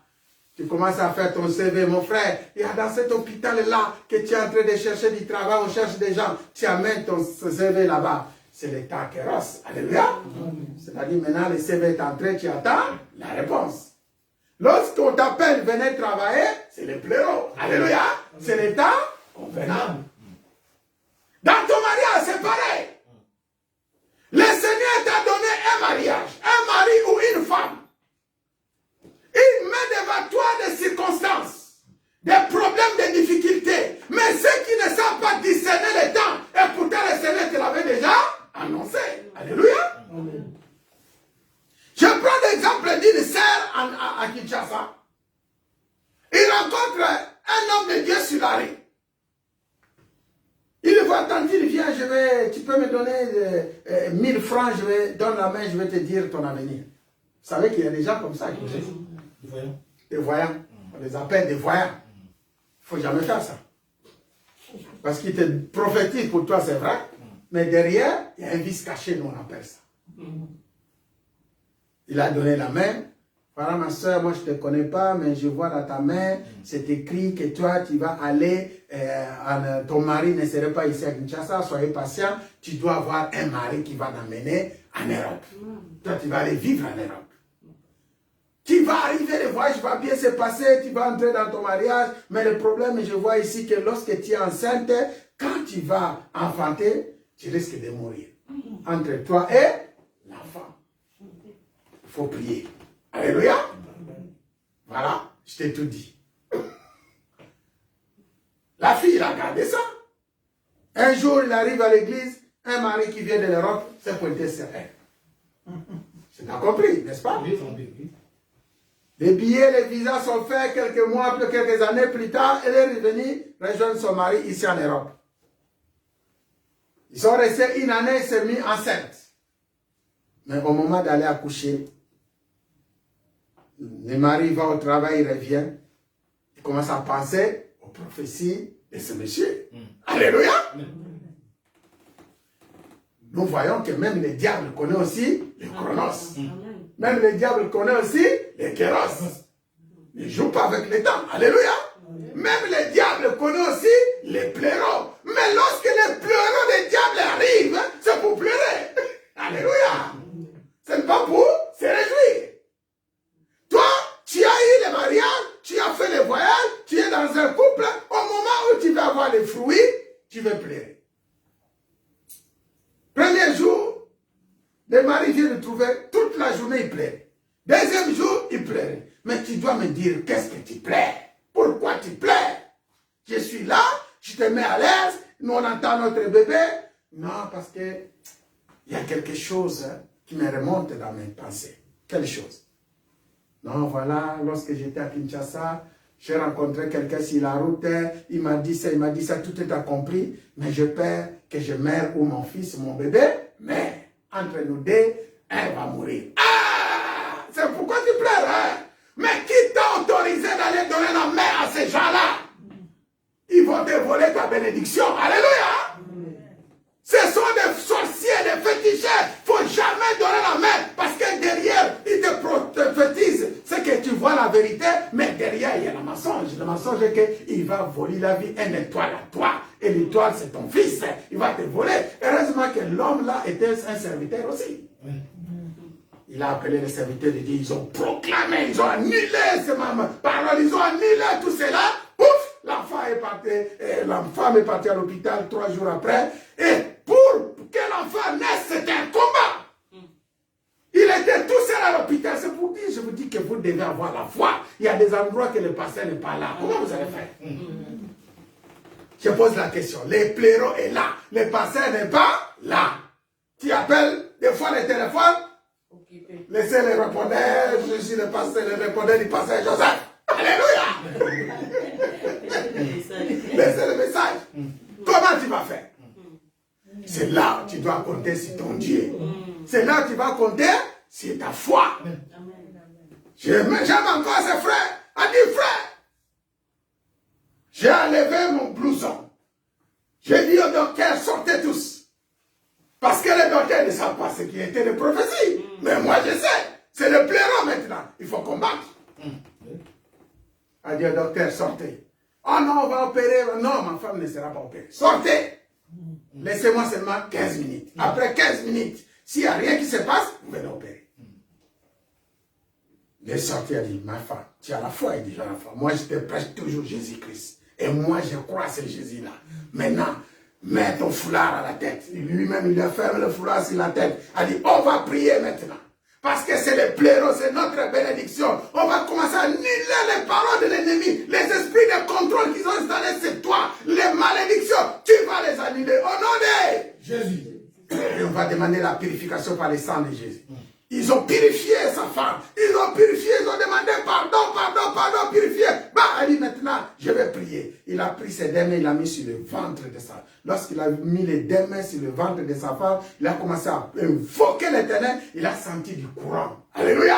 tu commences à faire ton CV, mon frère, il y a dans cet hôpital-là que tu es en train de chercher du travail, on cherche des gens, tu amènes ton CV là-bas. C'est le temps kéros. Alléluia. C'est-à-dire maintenant le CV est entré, tu attends la réponse. Lorsqu'on t'appelle, venez travailler, c'est le pléro. Alléluia. C'est le temps convenable. Dans ton mariage, c'est pareil. Le Seigneur t'a donné un mariage, un mari ou une femme. Il met devant toi des circonstances, des problèmes, des difficultés. Mais ceux qui ne savent pas discerner le temps, et pourtant le Seigneur te l'avait déjà annoncé. Alléluia. Amen. Je prends l'exemple d'une sœur à Kinshasa. Il rencontre un homme de Dieu sur la rue. Il va attendre, il vient, tu peux me donner 1000 francs, donne la main, je vais te dire ton avenir. Vous savez qu'il y a des gens comme ça. Des voyants. Des voyants. On les appelle des voyants. Il ne faut jamais faire ça. Parce qu'il te prophétise pour toi, c'est vrai. Mais derrière, il y a un vice caché, nous on appelle ça. Il a donné la main. Voilà ma soeur, moi je ne te connais pas, mais je vois dans ta main, c'est écrit que toi tu vas aller, ton mari ne serait pas ici à Kinshasa, soyez patient, tu dois avoir un mari qui va t'emmener en Europe. Toi tu vas aller vivre en Europe. Tu vas arriver, le voyage va bien se passer, tu vas entrer dans ton mariage, mais le problème, je vois ici que lorsque tu es enceinte, quand tu vas enfanter, tu risques de mourir. Entre toi et l'enfant. Il faut prier. Alléluia. Voilà, je t'ai tout dit. La fille, a gardé ça. Un jour, il arrive à l'église, un mari qui vient de l'Europe s'est pointé sur elle. Tu l'as compris, n'est-ce pas? Oui, oui. Les billets, les visas sont faits quelques mois, quelques années plus tard. Elle est revenue rejoindre son mari ici en Europe. Ils sont restés une année, il s'est mis enceinte. Mais au moment d'aller accoucher, le mari va au travail, il revient. Il commence à penser aux prophéties de ce monsieur. Alléluia. Nous voyons que même le diable connaît aussi le chronos. Même le diable connaît aussi les kéros. Ne joue pas avec les temps. Alléluia. Même le diable connaît aussi les pleuros. Mais lorsque les pleuros des diables arrivent, c'est pour pleurer. Alléluia. Ce n'est pas pour se réjouir. Toi, tu as eu le mariage, tu as fait le voyage, tu es dans un couple. Au moment où tu vas avoir les fruits, tu vas pleurer. Premier jour, le mari vient de trouver, toute la journée il pleurait. Deuxième jour, il pleurait. Mais tu dois me dire, qu'est-ce que tu pleures? Pourquoi tu pleures? Je suis là, je te mets à l'aise, nous on entend notre bébé. Non, parce que il y a quelque chose qui me remonte dans mes pensées. Quelle chose? Non, voilà, lorsque j'étais à Kinshasa, j'ai rencontré quelqu'un sur la route, il m'a dit ça, tout est accompli, mais je peur que je meure ou mon fils, mon bébé, mais entre nous deux, elle va mourir. Ah! C'est pourquoi tu pleures, hein? Mais qui t'a autorisé d'aller donner la main à ces gens-là? Ils vont te voler ta bénédiction. Alléluia! Ce sont des sorciers, des féticheurs. Il ne faut jamais donner la main parce que derrière, ils te prophétisent. C'est que tu vois la vérité, mais derrière, il y a le mensonge. Le mensonge est qu'il va voler la vie, une étoile à toi. Et l'étoile, c'est ton fils. Il va te voler. Heureusement que l'homme là était un serviteur aussi. Il a appelé les serviteurs de Dieu. Ils ont proclamé, ils ont annulé ces paroles, ils ont annulé tout cela. Pouf! L'enfant est parti, la femme est partie à l'hôpital 3 jours après. Et pour que l'enfant naisse, c'était un combat. Il était tout seul à l'hôpital. C'est pour dire, je vous dis que vous devez avoir la foi. Il y a des endroits que le pasteur n'est pas là. Comment vous allez faire? Je pose la question. Le blaireau est là. Le pasteur n'est pas là. Tu appelles des fois le téléphone. Laissez le répondeur. Je suis le pasteur, le répondeur du pasteur Joseph. Alléluia. Laissez le message. Comment tu vas faire? C'est là où tu dois compter sur ton Dieu. C'est là où tu vas compter sur ta foi. J'aime encore ses frères. A dit, frère, j'ai enlevé mon blouson. J'ai dit au docteur, sortez tous. Parce que les docteurs ne savent pas ce qui était de prophétie. Mais moi je sais. C'est le blaireau maintenant. Il faut combattre. A dit au docteur, sortez. Oh non, on va opérer. Non, ma femme ne sera pas opérée. Sortez. Laissez-moi seulement 15 minutes. Après 15 minutes, s'il n'y a rien qui se passe, vous venez opérer. Il est sorti, il a dit, ma femme, tu as la foi, il dit, j'ai la foi. Moi, je te prêche toujours Jésus-Christ. Et moi, je crois à ce Jésus-là. Maintenant, mets ton foulard à la tête. Lui-même, il a fermé le foulard sur la tête. Il a dit, on va prier maintenant. Parce que c'est le blaireau, c'est notre bénédiction. On va commencer à annuler les paroles de l'ennemi. Les esprits de contrôle qu'ils ont installés sur toi. Les malédictions, tu vas les annuler. Au nom de Jésus. Et on va demander la purification par le sang de Jésus. Ils ont purifié sa femme. Ils ont purifié, ils ont demandé pardon, purifié. Bah, elle dit maintenant, je vais prier. Il a prié. pris ses deux mains, il a mis sur le ventre de sa femme. Lorsqu'il a mis les deux mains sur le ventre de sa femme, il a commencé à invoquer l'Éternel. Il a senti du courant. Alléluia.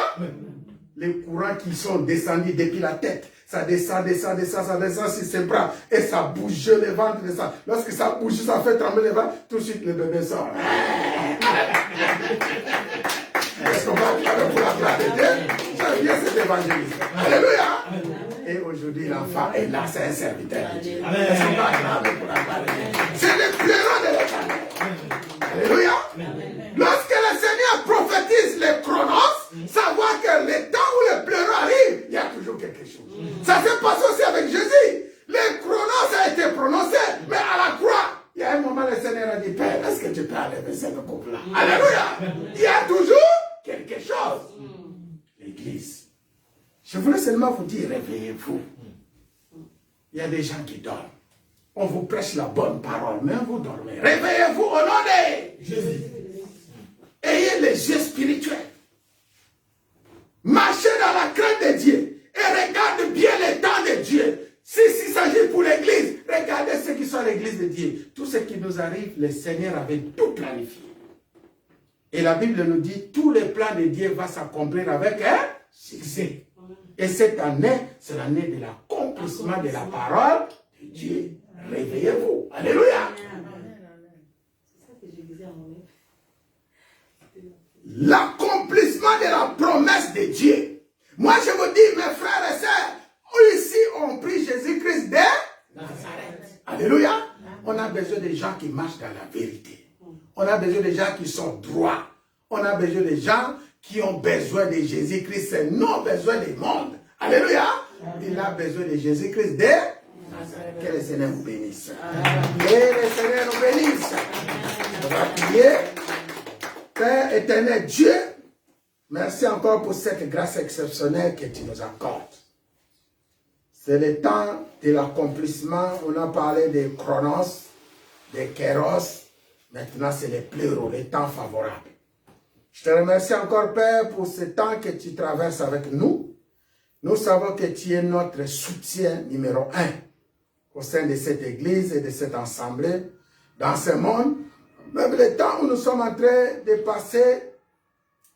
Les courants qui sont descendus depuis la tête. Ça descend sur ses bras. Et ça bouge le ventre de ça. Lorsque ça bouge, ça fait trembler le ventre. Tout de suite, le bébé sort. Est-ce qu'on va acclamer pour la gloire de Dieu? J'aime bien cet évangélisme. Alléluia. Et aujourd'hui, l'enfant est là, c'est un serviteur de Dieu. Est-ce qu'on va acclamer pour la gloire de Dieu? C'est le pleurant de l'Éternel. Alléluia. Lorsque le Seigneur prophétise les chronos, savoir que le temps où le pleurant arrive, il y a toujours quelque chose. Ça s'est passé aussi avec Jésus. Les chronos a été prononcé, mais à la croix, il y a un moment, le Seigneur a dit, Père, est-ce que tu peux enlever ce couple-là? Alléluia. Il y a toujours quelque chose. L'église. Je voulais seulement vous dire, réveillez-vous. Il y a des gens qui dorment. On vous prêche la bonne parole, mais vous dormez. Réveillez-vous au nom de Jésus. Ayez les yeux spirituels. Marchez dans la crainte de Dieu. Et regarde bien les temps de Dieu. S'il s'agit pour l'église, regardez ceux qui sont à l'église de Dieu. Tout ce qui nous arrive, le Seigneur avait tout planifié. Et la Bible nous dit, tous les plans de Dieu vont s'accomplir avec un succès. Et cette année, c'est l'année de l'accomplissement de la parole de Dieu. Réveillez-vous. Alléluia. L'accomplissement de la promesse de Dieu. Moi, je vous dis, mes frères et sœurs, ici, on prie Jésus-Christ de Nazareth. Alléluia. On a besoin de gens qui marchent dans la vérité. On a besoin de gens qui sont droits. On a besoin de gens qui ont besoin de Jésus-Christ. C'est non besoin du monde. Alléluia. Il a besoin de Jésus-Christ de Nazareth. Que le Seigneur vous bénisse. Que le Seigneur nous bénisse. On va prier. Père éternel Dieu, merci encore pour cette grâce exceptionnelle que tu nous accordes. C'est le temps de l'accomplissement. On a parlé des chronos, des kéros. Maintenant, c'est les pleuros, les temps favorables. Je te remercie encore, Père, pour ce temps que tu traverses avec nous. Nous savons que tu es notre soutien numéro 1 au sein de cette église et de cette assemblée dans ce monde. Même le temps où nous sommes en train de passer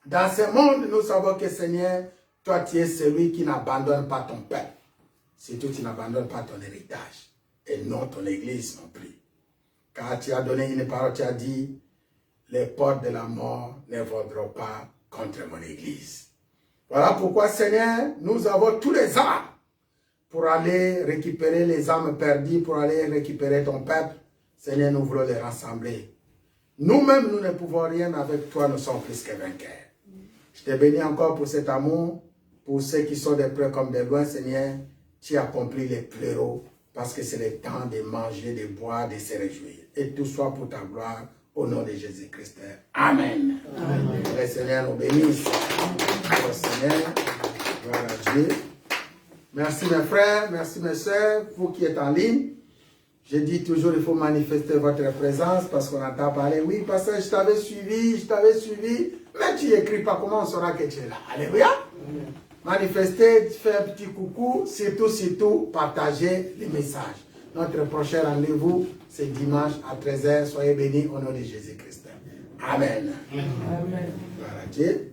dans ce monde, nous savons que, Seigneur, toi, tu es celui qui n'abandonne pas ton peuple. Surtout, tu n'abandonnes pas ton héritage. Et non ton église non plus. Car tu as donné une parole, tu as dit, les portes de la mort ne vaudront pas contre mon église. Voilà pourquoi, Seigneur, nous avons tous les armes pour aller récupérer les âmes perdues, pour aller récupérer ton peuple. Seigneur, nous voulons les rassembler. Nous-mêmes, nous ne pouvons rien, mais avec toi, nous sommes plus que vainqueurs. Je te bénis encore pour cet amour, pour ceux qui sont de près comme de loin, Seigneur. Tu accomplis les pleuros, parce que c'est le temps de manger, de boire, de se réjouir. Et tout soit pour ta gloire, au nom de Jésus-Christ. Amen. Amen. Que le Seigneur nous bénisse. Au Seigneur, gloire à Dieu. Merci mes frères, merci mes soeurs, vous qui êtes en ligne. Je dis toujours, il faut manifester votre présence parce qu'on entend parler. Oui, parce que je t'avais suivi, mais tu n'écris pas, comment on saura que tu es là? Alléluia. Manifester, faire un petit coucou, surtout, partager les messages. Notre prochain rendez-vous, c'est dimanche à 13h. Soyez bénis au nom de Jésus-Christ. Amen. Amen. Gloire à Dieu.